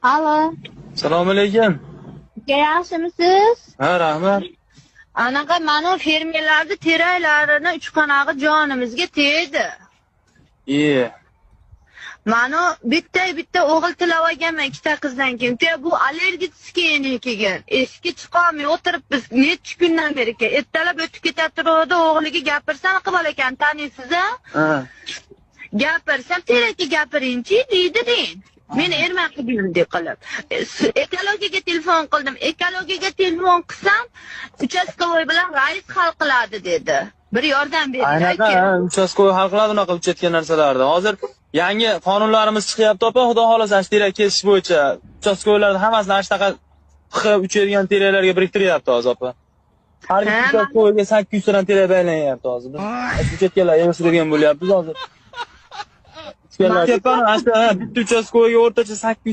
Alo. Assalomu alaykum. Aka yaxshimisiz? Ha, rahmat. Anaqa mana fermerlarni teraklarini uchqanog'i jonimizga tegdi. Mana bitta o'g'il tilab olganman, ikkita qizdan keyin. Bu allergik keyin eski chiqolmay o'tiribmiz necha kundan beri. Ertalab o'tib ketayotganda o'g'liga gapirsam qilib ekan, taniysiz-a? Gapirsam, terakka gapiringchi deydi. Meni erman qildim qilib. Ekologiyaga telefon qildim. Ekologiyaga telefon qilsam, uchastkovoy bilan rais hal qiladi dedi. Bir yordam bering aka. Aynan, uchastkovoy hal qiladi unaqa uchayotgan narsalarni. Hozir yangi qonunlarimiz chiqyapti, opa, xudo xolasa terak kesish bo'yicha uchastkovoylarni hammasini shunaqa uchayotgan teraklarga biriktiryapti hozir, opa. Har bir uchastkovoyga 800 tadan terak baylanyapti hozir. Uchayotganlar yig'ishtirgan bo'lyapmiz hozir. Tepani bitta uchastkovoyga o'rtacha 800